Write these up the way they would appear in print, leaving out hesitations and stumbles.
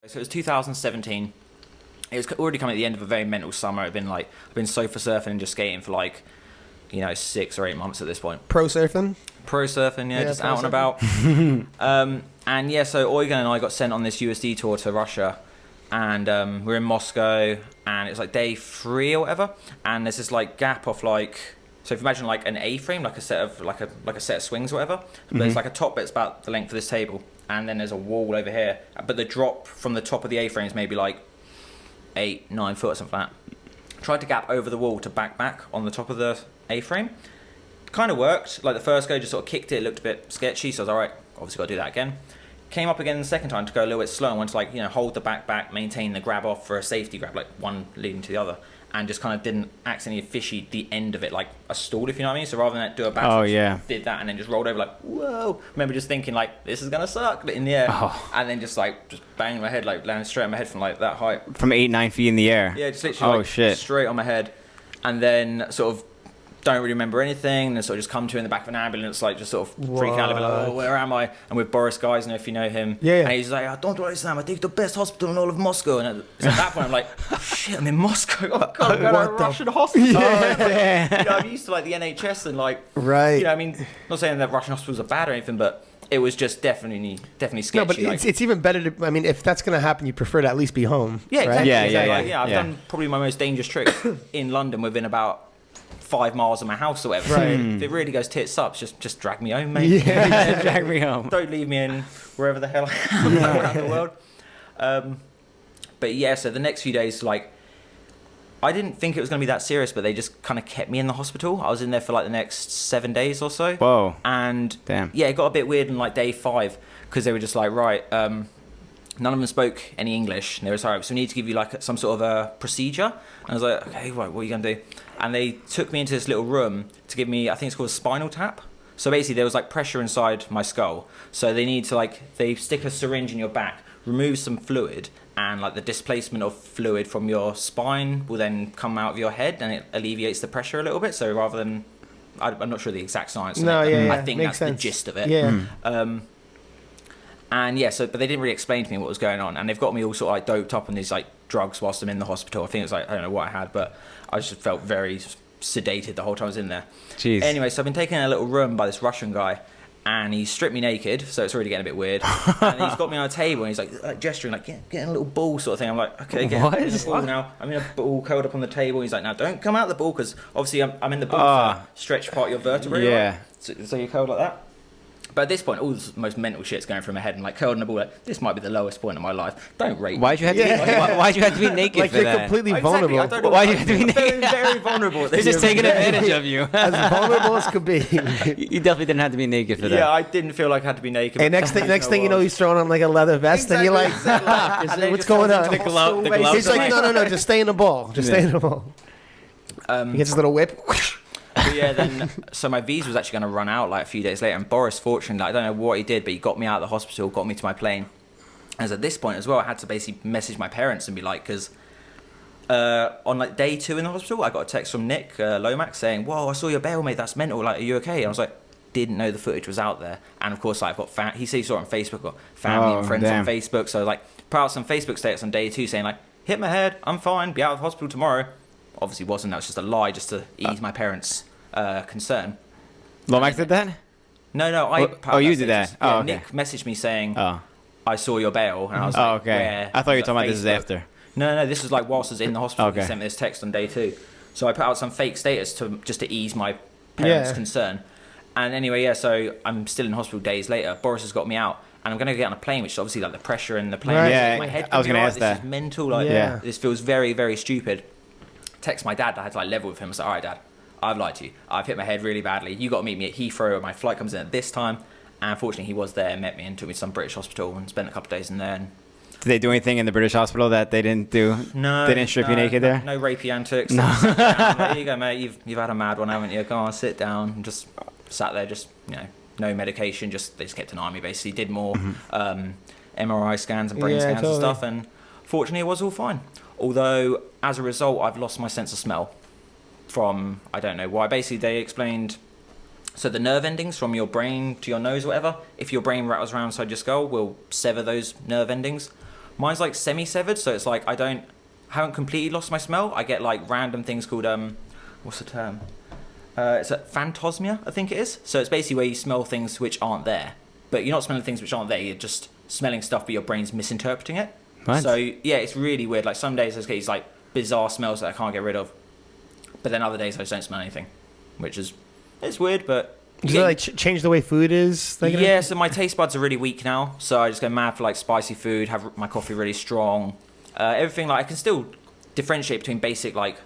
So it was 2017. It was already coming at the end of a very mental summer. I've been sofa surfing and just skating for 6 or 8 months at this point. Pro surfing, yeah, just out and about. And yeah, so Eugen and I got sent on this USD tour to Russia, and we're in Moscow, and it's like day 3 or whatever, and there's this gap off so if you imagine an A-frame, a set of swings or whatever, but it's a top bit's about the length of this table, and then there's a wall over here, but the drop from the top of the A-frame is maybe 8-9 foot or something like that. Tried to gap over the wall to back on the top of the A-frame. Kind of worked. The first go, just sort of kicked it. It looked a bit sketchy, so I was alright. Obviously got to do that again. Came up again the second time to go a little bit slow. And went to hold the back, maintain the grab off for a safety grab, one leading to the other, and just kind of didn't accidentally fishy the end of it like a stall, if you know what I mean. So rather than do a back, did that and then just rolled over whoa. Remember just thinking this is gonna suck, but in the air, and then just banged my head, landed straight on my head from that height, from 8-9 feet in the air. Yeah, just literally straight on my head, and then sort of don't really remember anything, and then sort of just come to in the back of an ambulance, just sort of freaking out a bit, oh, where am I? And with Boris Geisner, if you know him, and he's like, oh, don't worry, Sam, I take you to the best hospital in all of Moscow. And at that point, I'm like, oh, shit, I'm in Moscow. Oh, God, I'm going to a Russian hospital. I'm used to the NHS and right. I mean, not saying that Russian hospitals are bad or anything, but it was just definitely sketchy. No, but it's even better to. I mean, if that's going to happen, you prefer to at least be home. Yeah, right? Exactly. I've done probably my most dangerous trick in London within about 5 miles of my house or whatever. Right. If it really goes tits up, just drag me home, mate. Yeah, drag me home. Don't leave me in wherever the hell I am around the world. But yeah, so the next few days, I didn't think it was going to be that serious, but they just kind of kept me in the hospital. I was in there for the next 7 days or so. Whoa. And damn. Yeah, it got a bit weird in day 5 because they were just right, none of them spoke any English. And they were sorry, so we need to give you some sort of a procedure. And I was like, okay, right, what are you going to do? And they took me into this little room to give me, I think it's called a spinal tap. So basically there was pressure inside my skull. So they need to they stick a syringe in your back, remove some fluid, and the displacement of fluid from your spine will then come out of your head, and it alleviates the pressure a little bit. So rather than, I'm not sure the exact science. No, I think that's sense. the gist of it. Yeah. And yeah, but they didn't really explain to me what was going on, and they've got me all sort of doped up on these drugs whilst I'm in the hospital. I think it was I don't know what I had, but I just felt very sedated the whole time I was in there. Jeez. Anyway, so I've been taken in a little room by this Russian guy, and he stripped me naked, so it's already getting a bit weird. And he's got me on a table, and he's gesturing, get in a little ball sort of thing. I'm like, okay, get in a ball now. I'm in a ball curled up on the table. He's like, now don't come out the ball, because obviously I'm in the ball for stretch part of your vertebrae. Yeah. Right? So you're curled like that. But at this point, all the most mental shit's going through my head, and curled in a ball. This might be the lowest point of my life. Don't rate me. Why'd you have to be? Why'd you have to be naked for you're that? completely vulnerable. I don't know. Why'd you have to be naked? Very vulnerable. They're just taking advantage of you. As vulnerable as could be. You definitely didn't have to be naked for that. Yeah, I didn't feel like I had to be naked. And next thing you know, he's throwing on a leather vest, and you're like, what's going on? The glove. He's like, no, just stay in the ball. Just stay in the ball. He gets his little whip. But yeah, then so my visa was actually going to run out a few days later, and Boris, fortunately, I don't know what he did, but he got me out of the hospital, got me to my plane. And at this point as well, I had to basically message my parents and be because on day 2 in the hospital, I got a text from Nick Lomax saying, "Whoa, I saw your bail, mate. That's mental. Are you okay?" And I was like, didn't know the footage was out there. And of course, I've got he saw it on Facebook, got family and friends on Facebook. So put out some Facebook status on day 2 saying hit my head, I'm fine, be out of the hospital tomorrow. Obviously wasn't. That was just a lie, just to ease my parents' concern. Lomax did that? No. You did that? Yeah, okay. Nick messaged me saying, I saw your bail, and I was okay. Where? I thought you were talking about this is after. No, this was whilst I was in the hospital. He sent me this text on day 2. So I put out some fake status just to ease my parents' concern. And anyway, yeah, so I'm still in hospital days later. Boris has got me out, and I'm going to get on a plane, which is obviously the pressure in the plane. Right. Yeah, my head I was going to ask this that. This is mental. This feels very, very stupid. Text my dad. I had to level with him. I was like, all right, Dad, I've lied to you. I've hit my head really badly. You got to meet me at Heathrow. My flight comes in at this time. And unfortunately, he was there, met me, and took me to some British hospital and spent a couple of days in there. And did they do anything in the British hospital that they didn't do? No. They didn't strip you naked there? No rapey antics. No. Here you go, mate. You've had a mad one, haven't you? Go on, sit down. And just sat there, no medication. They just kept an eye on me, basically. Did more MRI scans and brain scans and stuff. And fortunately, it was all fine. Although, as a result, I've lost my sense of smell from, I don't know why. Basically, they explained, so the nerve endings from your brain to your nose, whatever, if your brain rattles around inside your skull, will sever those nerve endings. Mine's like semi-severed, so it's like haven't completely lost my smell. I get like random things called what's the term? It's a phantosmia, I think it is. So it's basically where you smell things which aren't there, but you're not smelling things which aren't there. You're just smelling stuff, but your brain's misinterpreting it. What? So yeah, it's really weird. Like some days I get these like bizarre smells that I can't get rid of, but then other days I just don't smell anything, which is it's weird. But does it like change the way food is? Yeah, so my taste buds are really weak now, so I just go mad for like spicy food. Have my coffee really strong. Everything like I can still differentiate between basic like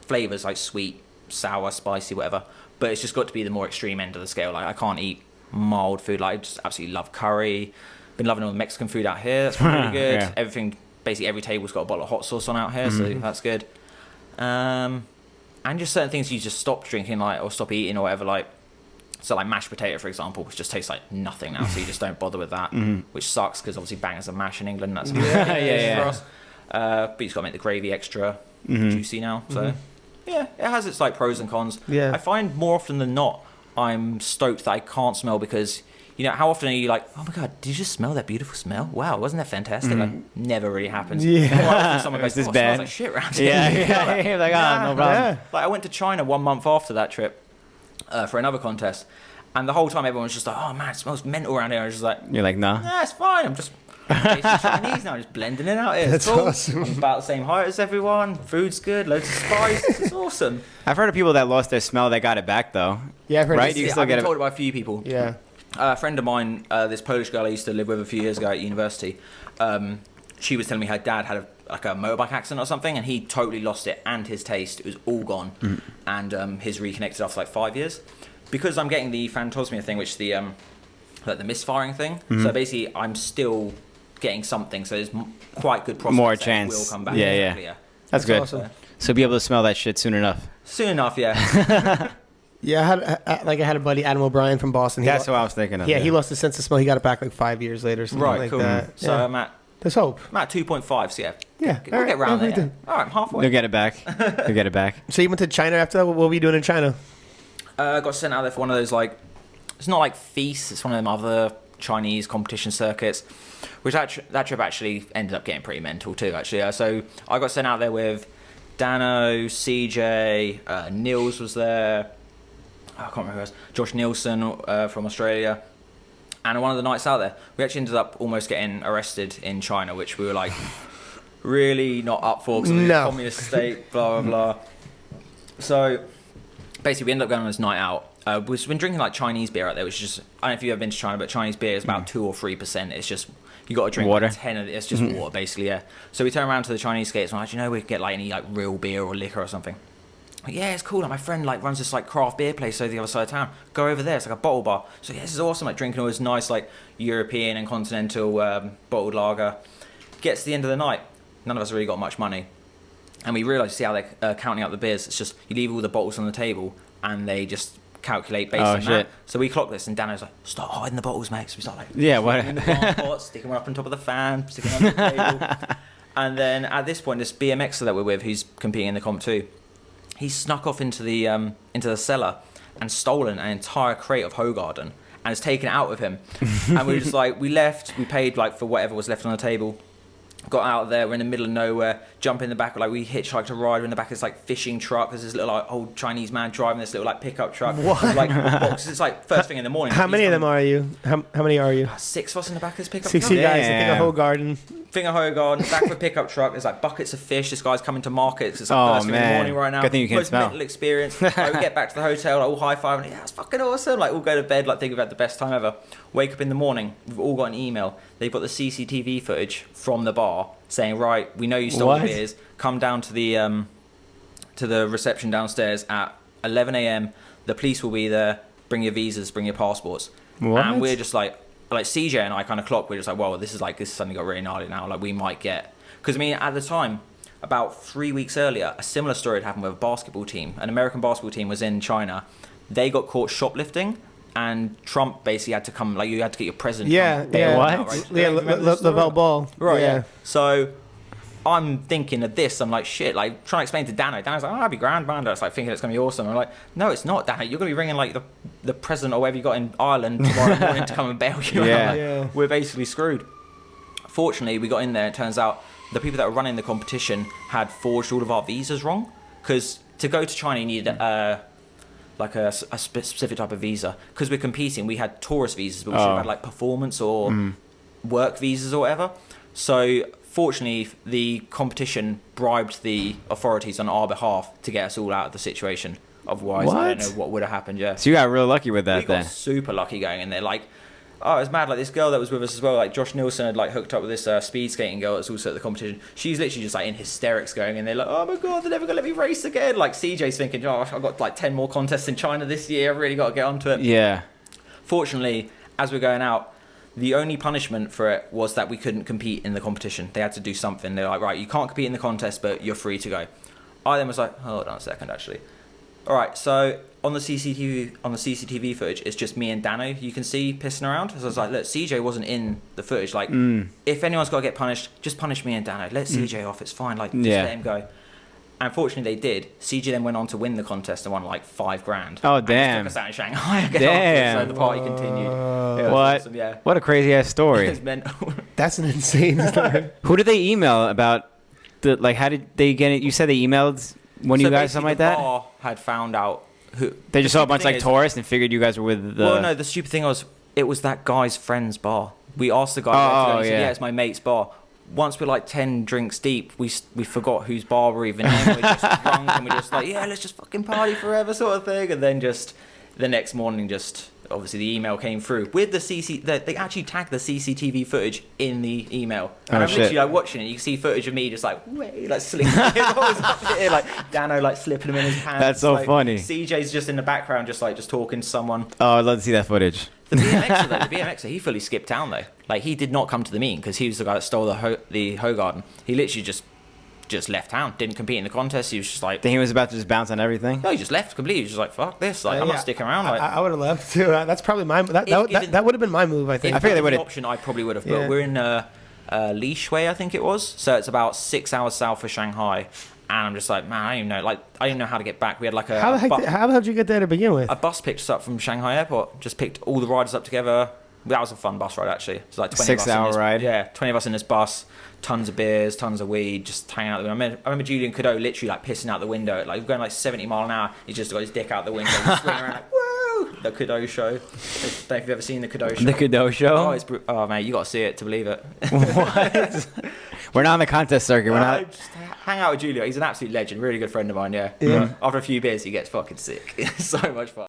flavors like sweet, sour, spicy, whatever. But it's just got to be the more extreme end of the scale. Like I can't eat mild food. Like I just absolutely love curry. Been loving all the Mexican food out here. That's been really good. Yeah. Everything, basically every table's got a bottle of hot sauce on out here, so that's good. And just certain things you just stop drinking like or stop eating or whatever. Like so, like mashed potato, for example, which just tastes like nothing now. So you just don't bother with that, which sucks because obviously bangers are mash in England. That's for us. But you just got to make the gravy extra juicy now. So yeah, it has its like pros and cons. Yeah, I find more often than not, I'm stoked that I can't smell because. You know, how often are you like, oh my God, did you just smell that beautiful smell? Wow, wasn't that fantastic? Like, never really happens. Yeah. Someone goes, this it bad? smells like shit around here. Yeah. Like, no problem. Yeah. Like, I went to China 1 month after that trip for another contest. And the whole time everyone was just like, oh man, it smells mental around here. I was just like, you're like, nah. Nah, it's fine. I'm just tasting Chinese now, just blending it out here. It's That's cool. awesome. I'm about the same height as everyone. Food's good, loads of spice. It's awesome. I've heard of people that lost their smell that got it back though. Yeah, I've heard right? this. You can still I've get been it. told by a few people. Yeah. A friend of mine, this Polish girl I used to live with a few years ago at university, she was telling me her dad had a motorbike accident or something, and he totally lost it and his taste. It was all gone, and his reconnected after like 5 years. Because I'm getting the phantosmia thing, which is the like the misfiring thing. So basically, I'm still getting something. So there's quite good prospects More that chance. it will come back. Yeah, Exactly, yeah. That's good. Awesome. So be able to smell that shit soon enough. Soon enough, yeah. Yeah, I had a buddy, Adam O'Brien from Boston. That's what I was thinking of. Yeah, he lost his sense of smell. He got it back like 5 years later. Something Right, like cool. that. So Yeah. There's hope. I'm at 2.5, so yeah. Yeah, We'll get around there. Yeah. All right, I'm halfway. You'll get it back. You'll get it back. So you went to China after that? What were you doing in China? Got sent out there for one of those like, it's not like feasts. It's one of them other Chinese competition circuits, which that trip actually ended up getting pretty mental too. Actually, so I got sent out there with Dano, CJ, Niels was there. I can't remember who else. Josh Nielsen from Australia. And one of the nights out there, we actually ended up almost getting arrested in China, which we were like really not up for because of the communist state, blah, blah, blah. So basically we ended up going on this night out. We've been drinking like Chinese beer out there, which is just, I don't know if you've ever been to China, but Chinese beer is about 2 or 3%. It's just, you got to drink water. Like 10 of it. It's just water, basically, yeah. So we turn around to the Chinese skates and we're like, you know, we could get like any like real beer or liquor or something. Like, yeah, it's cool. Like my friend like runs this like craft beer place over the other side of town. Go over there. It's like a bottle bar. So yeah, this is awesome. Like drinking all this nice like European and continental bottled lager. Gets to the end of the night. None of us really got much money, and we realised, see how they're counting out the beers. It's just you leave all the bottles on the table, and they just calculate based on that. So we clocked this, and Dano's like, "Start hiding the bottles, mate." So we start like, what? In the bar pot, sticking one up on top of the fan, sticking on the table. And then at this point, this BMXer that we're with, who's competing in the comp too, he snuck off into the cellar and stolen an entire crate of Hogarden and has taken it out with him. And we were just like, we left, we paid like for whatever was left on the table. Got out there, we're in the middle of nowhere, jump in the back, like we hitchhiked a ride, we're in the back of this like fishing truck, there's this little like old Chinese man driving this little like pickup truck. What? With, like boxes. It's like first thing in the morning. How many of them are you? How many are you? 6 of us in the back of this pickup 60 truck. guys. I think a whole garden. Finger Hogarden, back of a pickup truck. There's like buckets of fish. This guy's coming to market. It's like first thing in the morning right now. Good thing you can't Most smell. mental experience. Like, we get back to the hotel, like, all high five, and yeah, it's fucking awesome. Like, we'll go to bed, like, think we've had the best time ever. Wake up in the morning, we've all got an email. They've got the CCTV footage from the bar saying, right, we know you stole the beers. Come down to the reception downstairs at 11 a.m. The police will be there. Bring your visas, bring your passports. What? And we're just like CJ and I kind of clocked. We're just like, well, this has suddenly got really gnarly now. Like we might get, because I mean, at the time, about 3 weeks earlier, a similar story had happened with a basketball team. An American basketball team was in China. They got caught shoplifting, and Trump basically had to come. Like you had to get your president. Yeah. What? Out, right? Yeah, Lavelle Ball. Right. Yeah. So I'm thinking of this. I'm like, shit. Like trying to explain to Dano. Dano's like, oh, that'd be grand, man. I was like thinking it's gonna be awesome. I'm like, no, it's not, Dano. You're gonna be ringing like the president or whatever you got in Ireland tomorrow morning to come and bail you. Yeah. Like, we're basically screwed. Fortunately, we got in there. It turns out the people that were running the competition had forged all of our visas wrong. Because to go to China, you needed a specific type of visa. Because we're competing, we had tourist visas, but we should have had like performance or work visas or whatever. So fortunately, the competition bribed the authorities on our behalf to get us all out of the situation. Otherwise, I don't know what would have happened. Yeah. So you got real lucky with that. We got super lucky going in there. Like, oh, it's mad. Like this girl that was with us as well. Like Josh Nielsen had like hooked up with this speed skating girl that's also at the competition. She's literally just like in hysterics going in there. Like, oh my god, they're never gonna let me race again. Like CJ's thinking, oh, I've got like 10 more contests in China this year. I've really got to get onto it. Yeah. Fortunately, as we're going out, the only punishment for it was that we couldn't compete in the competition. They had to do something. They're like, right, you can't compete in the contest, but you're free to go. I then was like, hold on a second, actually. All right, so on the CCTV footage, it's just me and Dano you can see pissing around. So I was like, look, CJ wasn't in the footage. Like, if anyone's got to get punished, just punish me and Dano. Let CJ off. It's fine. Like, just let him go. And fortunately, they did. CJ then went on to win the contest and won like $5,000. Oh, damn. And just took us out in Shanghai again. So the party continued. What? Awesome, yeah. What a crazy ass story. It's mental. That's an insane story. Who did they email about the, like, how did they get it? You said they emailed one of you guys, something like that? The bar had found out who. They just saw a bunch like tourists and figured you guys were with the. Well, no, the stupid thing was, it was that guy's friend's bar. We asked the guy where to go, and he said, yeah, it's my mate's bar. Once we're like 10 drinks deep, we forgot whose bar we're even in. We're just drunk and we're just like, yeah, let's just fucking party forever sort of thing. And then just the next morning, just obviously the email came through with the they actually tagged the CCTV footage in the email. And I'm literally like watching it. You can see footage of me just like, like slinking up here, like Dano like slipping him in his pants. That's so like, funny. CJ's just in the background, just talking to someone. Oh, I'd love to see that footage. The BMXer, he fully skipped town though. Like he did not come to the meeting because he was the guy that stole the Hogarden. He literally just left town, didn't compete in the contest. He was just like, then he was about to just bounce on everything. No, he just left completely. He was just like, fuck this. Like I'm not sticking around. Like I would have left too. That's probably my that would have been my move. I think. I figured they would have option. I probably would have. But we're in Li Shui, I think it was. So it's about 6 hours south of Shanghai. And I'm just like, man, I don't even know. Like, I didn't know how to get back. We had like a how the hell did you get there to begin with? A bus picked us up from Shanghai Airport. Just picked all the riders up together. That was a fun bus ride actually. It was like 20 6-hour ride. Yeah, 20 of us in this bus. Tons of beers, tons of weed, just hanging out the window. I remember Julian Cadeau literally like pissing out the window. Like going like 70 mile an hour. He's just got his dick out the window, and swinging around like, woo! The Cadeau show. I don't know if you've ever seen the Cadeau show. The Cadeau show. Oh mate, you got to see it to believe it. What? We're not on the contest circuit. We're not. Just hang out with Julio. He's an absolute legend. Really good friend of mine. Yeah. Yeah. After a few beers, he gets fucking sick. It's so much fun.